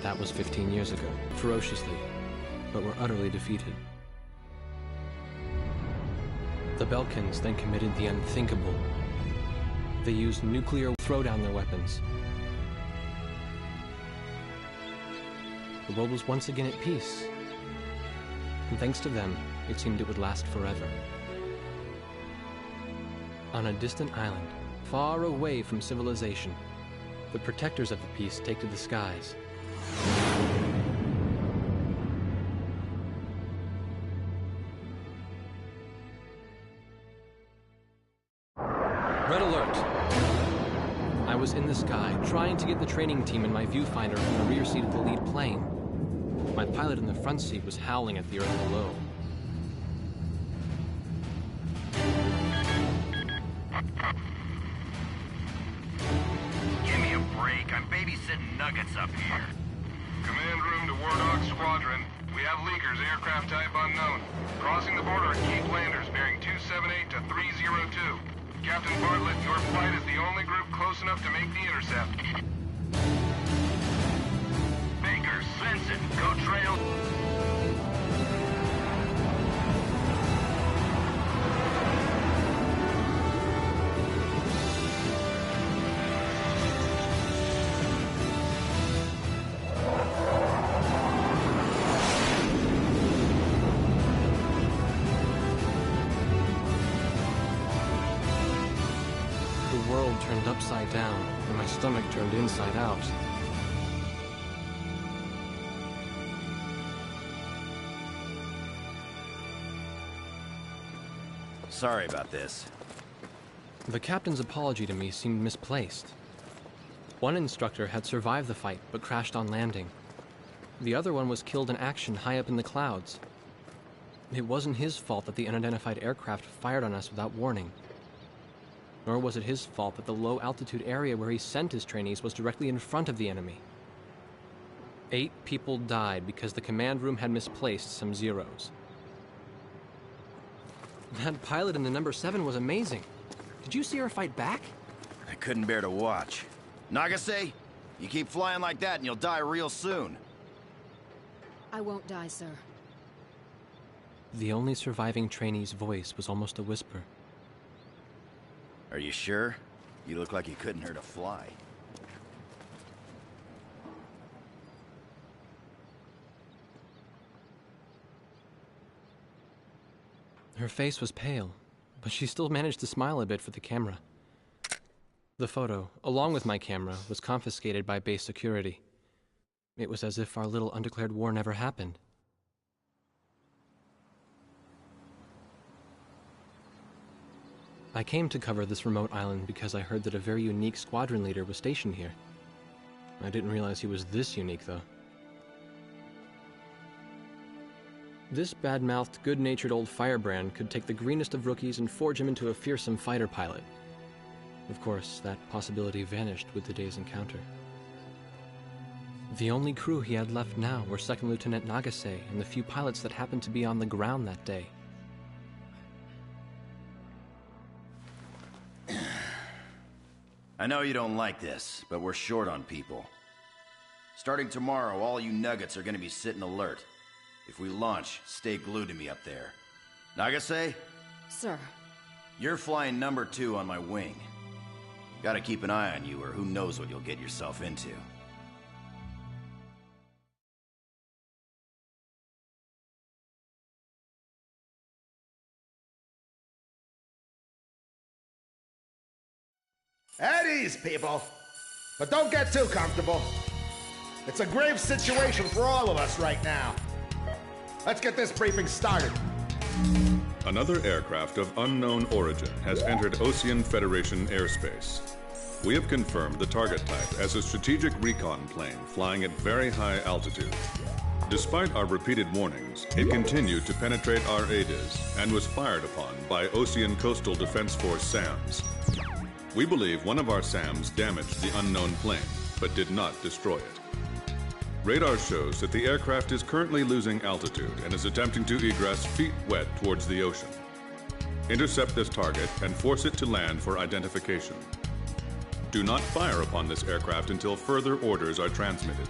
That was 15 years ago, ferociously, but were utterly defeated. The Belkans then committed the unthinkable. They used nuclear throw down their weapons. The world was once again at peace. And thanks to them, it seemed it would last forever. On a distant island, far away from civilization, the protectors of the peace take to the skies. Red alert! I was in the sky, trying to get the training team in my viewfinder from the rear seat of the lead plane. My pilot in the front seat was howling at the earth below. Give me a break. I'm babysitting nuggets up here. Command room to War Dog Squadron. We have leakers, aircraft type unknown. Crossing the border at Cape Landers, bearing 278 to 302. Captain Bartlett, your flight is the only group close enough to make the intercept. Baker, Svensson, go trail. The world turned upside down, and my stomach turned inside out. Sorry about this. The captain's apology to me seemed misplaced. One instructor had survived the fight, but crashed on landing. The other one was killed in action high up in the clouds. It wasn't his fault that the unidentified aircraft fired on us without warning. Nor was it his fault that the low-altitude area where he sent his trainees was directly in front of the enemy. 8 people died because the command room had misplaced some zeros. That pilot in the number 7 was amazing. Did you see her fight back? I couldn't bear to watch. Nagase, you keep flying like that and you'll die real soon. I won't die, sir. The only surviving trainee's voice was almost a whisper. Are you sure? You look like you couldn't hurt a fly. Her face was pale, but she still managed to smile a bit for the camera. The photo, along with my camera, was confiscated by base security. It was as if our little undeclared war never happened. I came to cover this remote island because I heard that a very unique squadron leader was stationed here. I didn't realize he was this unique, though. This bad-mouthed, good-natured old firebrand could take the greenest of rookies and forge him into a fearsome fighter pilot. Of course, that possibility vanished with the day's encounter. The only crew he had left now were Second Lieutenant Nagase and the few pilots that happened to be on the ground that day. I know you don't like this, but we're short on people. Starting tomorrow, all you nuggets are gonna be sitting alert. If we launch, stay glued to me up there. Nagase? Sir. You're flying number 2 on my wing. Gotta keep an eye on you, or who knows what you'll get yourself into. At ease, people. But don't get too comfortable. It's a grave situation for all of us right now. Let's get this briefing started. Another aircraft of unknown origin has entered Ocean Federation airspace. We have confirmed the target type as a strategic recon plane flying at very high altitude. Despite our repeated warnings, it continued to penetrate our ADIS and was fired upon by Ocean Coastal Defense Force SAMs. We believe one of our SAMs damaged the unknown plane, but did not destroy it. Radar shows that the aircraft is currently losing altitude and is attempting to egress feet wet towards the ocean. Intercept this target and force it to land for identification. Do not fire upon this aircraft until further orders are transmitted.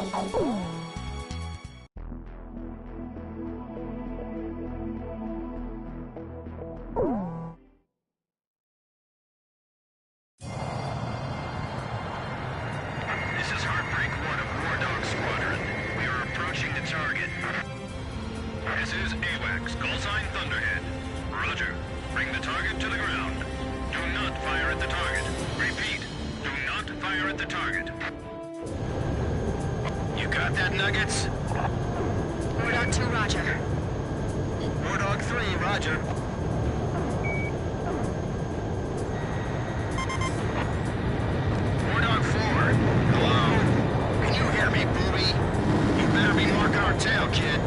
This is Heartbreak 1 of War Dog Squadron. We are approaching the target. This is AWACS, callsign Thunderhead. Roger. Bring the target to the ground. Do not fire at the target. Repeat. Do not fire at the target. You got that, Nuggets? War Dog 2, roger. War Dog 3, roger. War Dog 4, hello? Can you hear me, booby? You better be marking our tail, kid.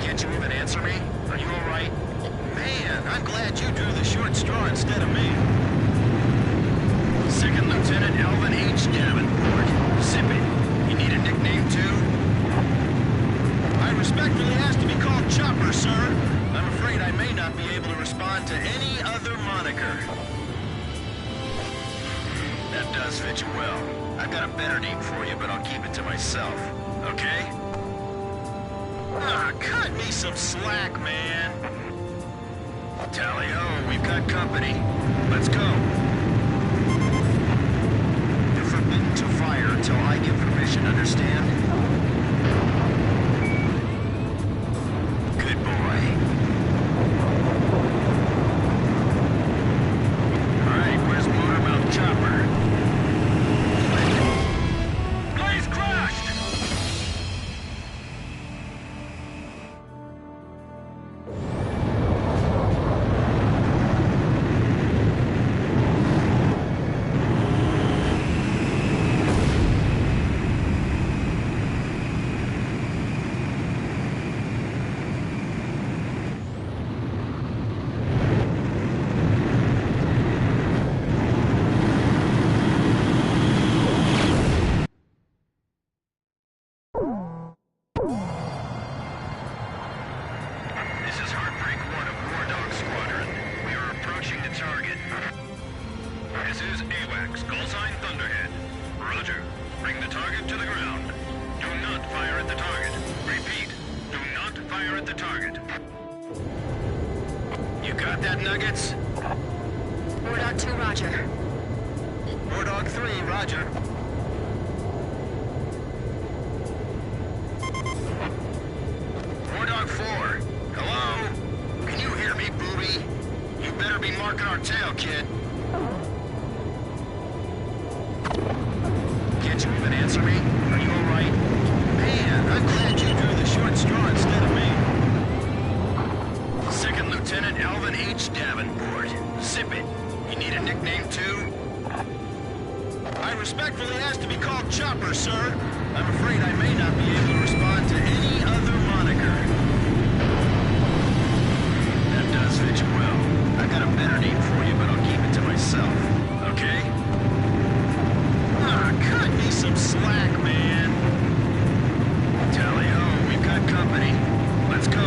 Can't you even answer me? Are you alright? Man, I'm glad you drew the short straw instead of me. Second Lieutenant Alvin H. Davenport. Zip it. You need a nickname too? I respectfully ask to be called Chopper, sir. I'm afraid I may not be able to respond to any other moniker. That does fit you well. I've got a better name for you, but I'll keep it to myself. Okay? Ah, cut me some slack, man. Tally-ho, we've got company. Let's go. You're forbidden to fire until I give permission, understand? Good boy. All right, where's Motormouth Chopper? Blaze crashed! This is Heartbreak 1 of War Dog Squadron. We are approaching the target. This is AWACS, callsign Thunderhead. Roger. Bring the target to the ground. Do not fire at the target. Repeat. Do not fire at the target. You got that, Nuggets? War Dog 2, roger. War Dog 3, roger. War Dog 4, hello? Can you hear me, booby? You better be marking our tail, kid. Can't you even answer me? Are you alright? Man, I'm glad you drew the short straw instead of me. Second Lieutenant Alvin H. Davenport. Zip it. You need a nickname too? I respectfully ask to be called Chopper, sir. I'm afraid I may not be able to respond to any other moniker. That does fit you well. I've got a better name for you, but I'll keep it to myself. Okay? Ah, cut me some slack, man. Tally-ho, we've got company. Let's go.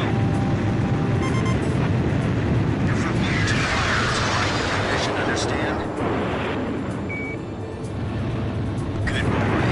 You're forbidden to fire until I give permission, understand? Good boy.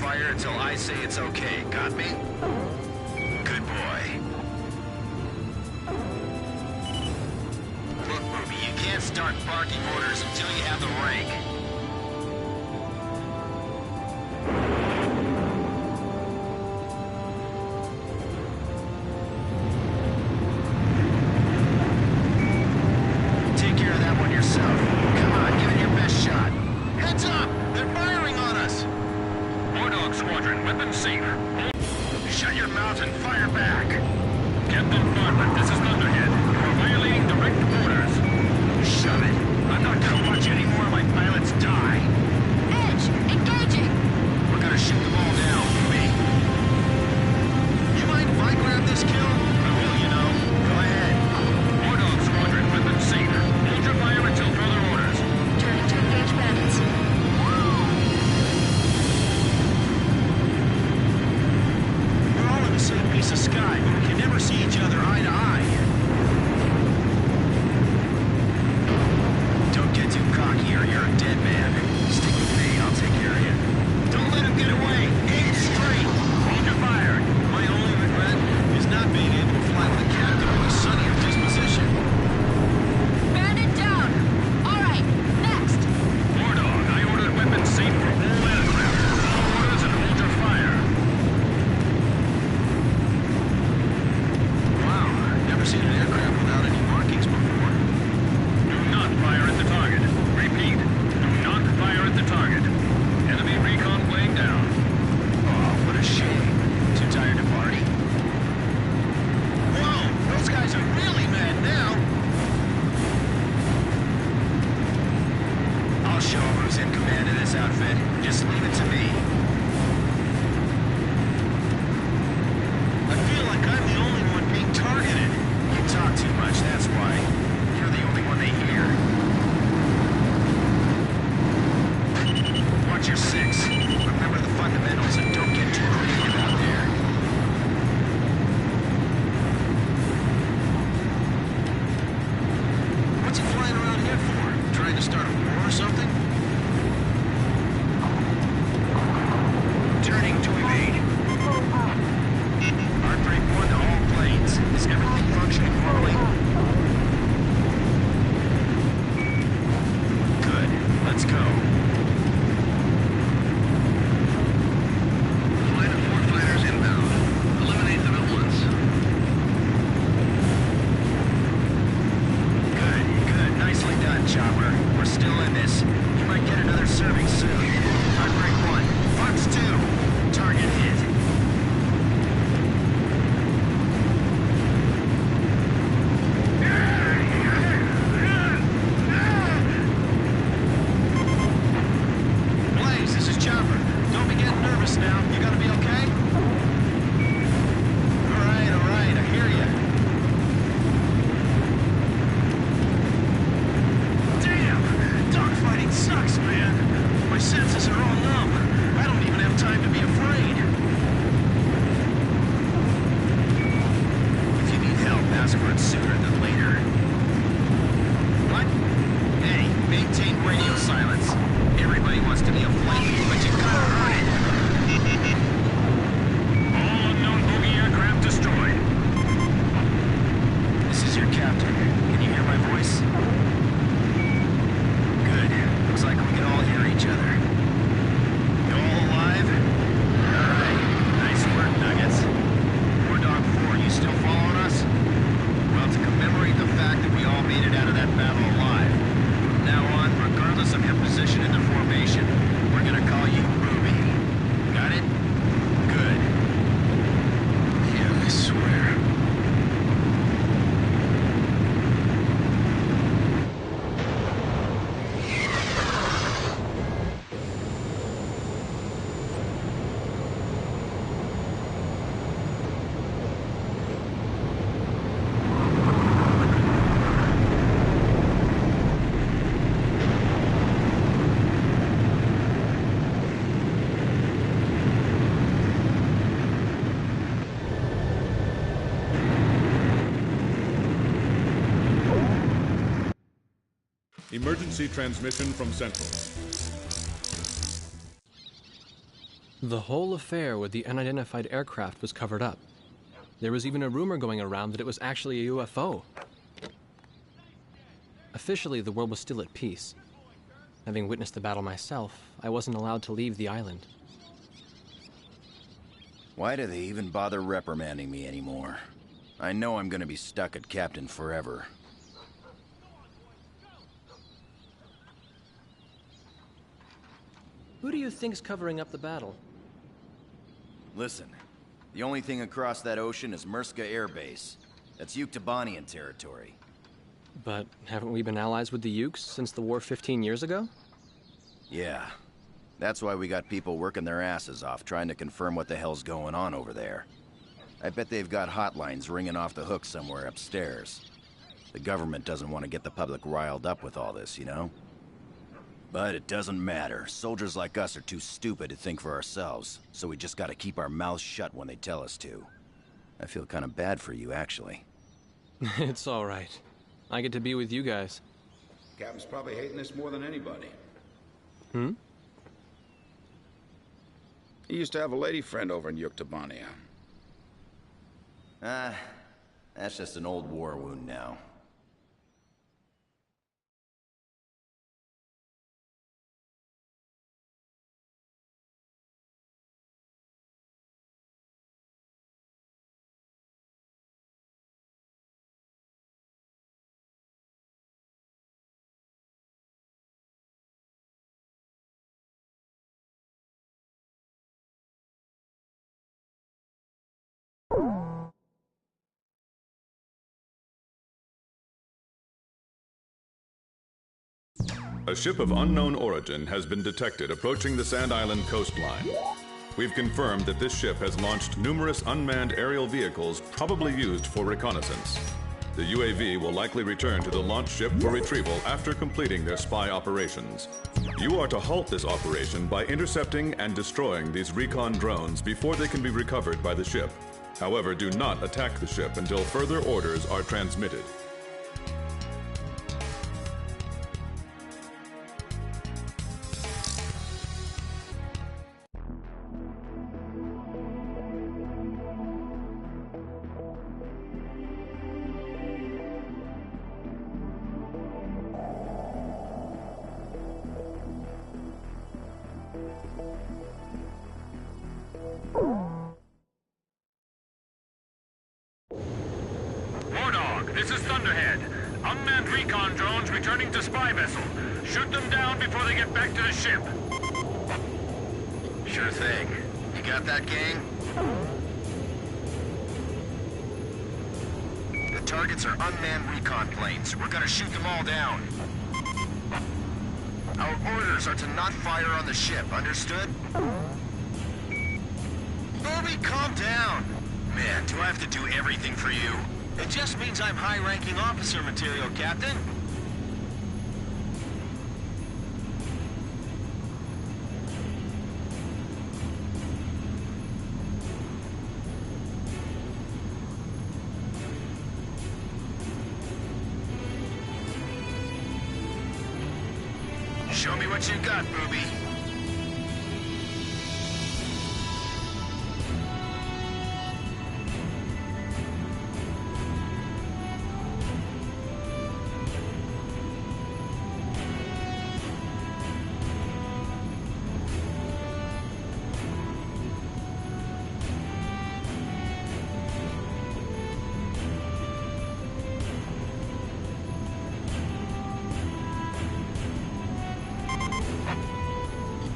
fire until I say it's okay. Got me? Good boy. Look, Ruby, you can't start barking orders until you have the rank. Take care of that one yourself. Come on, give it your best shot. Heads up! They're firing on us! War Dog Squadron, weapons safe. Shut your mouth and fire back! Captain Bartlett, this is Thunderhead. You are violating direct orders. Shove it. I'm not gonna watch any more of my pilots die. Edge, engaging! We're gonna shoot them all down. Me. You mind if I grab this kill? I will, you know. Go ahead. War Dog Squadron, weapons safe. Hold your fire until further orders. Turning to engage bandits. We're all in the same piece of sky, but we can never see each other eye to eye. Don't get too cocky or you're a dead man. Stick with me, I'll take care of you. Don't let him get away! Aim straight! Hold your fire. My only regret is not being able to fly with a captain with a sunnier disposition. Bandit down! Alright, next! War Dog, I ordered weapons safe for all aircraft. Follow orders and hold your fire. Wow, I've never seen an aircraft without any markings before. Do not fire at the target. Repeat, do not fire at the target. Enemy recon plane down. Oh, what a shame. Too tired to party? Whoa, those guys are really mad now. I'll show them who's in command of this outfit. Just leave it to me. I feel like I'm the only one being targeted. You talk too much, that's why. You're the only one they hear. Watch your six. Remember the fundamentals and don't get too creative out there. What's he flying around here for? Trying to start a war or something? Turning to evade. Heartbreak 1 to all planes. Is everything functioning normally? Good. Let's go. Line of 4 fighters inbound. Eliminate them at once. Good. Nicely done, Chopper. We're still in this. You might get another serving soon. Heartbreak 1. Fox 2. Target hit. Blaze, this is Chopper. Don't be getting nervous now. You gonna be okay? All right. I hear ya. Damn! Dogfighting sucks, man. My senses are all numb. I don't even have time to be afraid. If you need help, ask for it sooner than later. What? Hey, maintain radio silence. Everybody wants to be a flight lead, but you gotta earn it. All unknown bogey aircraft destroyed. This is your captain. Can you hear my voice? Good. Looks like we can all hear each other. You all alive? Alright. Nice work, Nuggets. War Dog 4, you still following us? Well, to commemorate the fact that we all made it out of that battle alive, from now on, regardless of your position in the formation, we're gonna call you Ruby. Got it? Good. Yeah, I swear. Emergency transmission from Central. The whole affair with the unidentified aircraft was covered up. There was even a rumor going around that it was actually a UFO. Officially, the world was still at peace. Having witnessed the battle myself, I wasn't allowed to leave the island. Why do they even bother reprimanding me anymore? I know I'm gonna be stuck at Captain forever. Who do you think's covering up the battle? Listen, the only thing across that ocean is Murska Air Base. That's Yuktobanian territory. But haven't we been allies with the Ukes since the war 15 years ago? Yeah. That's why we got people working their asses off trying to confirm what the hell's going on over there. I bet they've got hotlines ringing off the hook somewhere upstairs. The government doesn't want to get the public riled up with all this, you know? But it doesn't matter. Soldiers like us are too stupid to think for ourselves, so we just gotta keep our mouths shut when they tell us to. I feel kind of bad for you, actually. It's all right. I get to be with you guys. Captain's probably hating this more than anybody. Hmm? He used to have a lady friend over in Yuktobania. That's just an old war wound now. A ship of unknown origin has been detected approaching the Sand Island coastline. We've confirmed that this ship has launched numerous unmanned aerial vehicles probably used for reconnaissance. The UAV will likely return to the launch ship for retrieval after completing their spy operations. You are to halt this operation by intercepting and destroying these recon drones before they can be recovered by the ship. However, do not attack the ship until further orders are transmitted. This is Thunderhead. Unmanned recon drones returning to spy vessel. Shoot them down before they get back to the ship. Sure thing. You got that, gang? The targets are unmanned recon planes. We're gonna shoot them all down. Our orders are to not fire on the ship, understood? Bobby, calm down. Man, do I have to do everything for you? It just means I'm high-ranking officer material, Captain. Show me what you got, booby.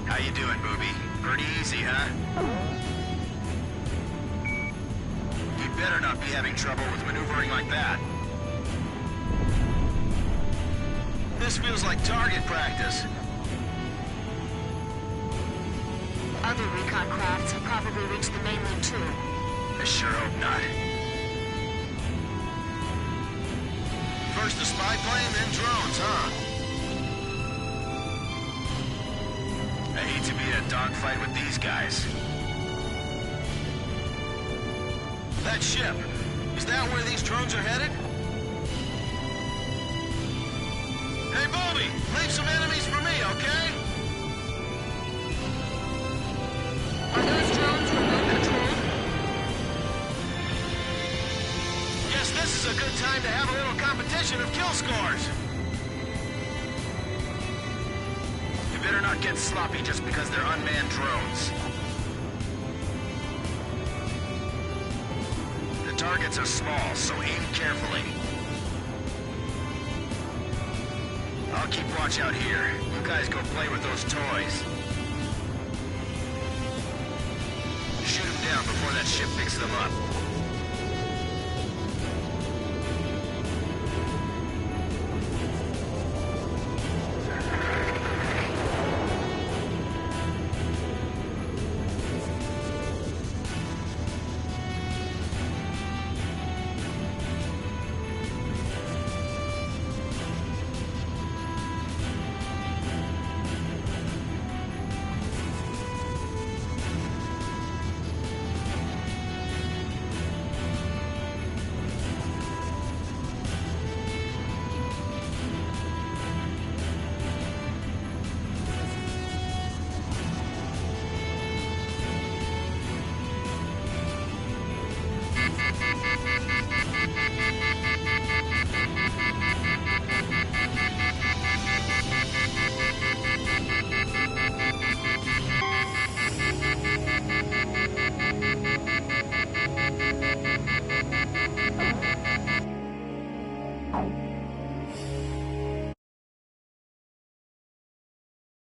How you doing, booby? Pretty easy, huh? You'd better not be having trouble with maneuvering like that. This feels like target practice. Other recon crafts have probably reached the mainland too. I sure hope not. First the spy plane, then drones, huh? I hate to be in a dogfight with these guys. That ship, is that where these drones are headed? Hey, Bobby, leave some enemies for me, okay? Are this is a good time to have a little competition of kill scores. You better not get sloppy just because they're unmanned drones. The targets are small, so aim carefully. I'll keep watch out here. You guys go play with those toys. Shoot them down before that ship picks them up.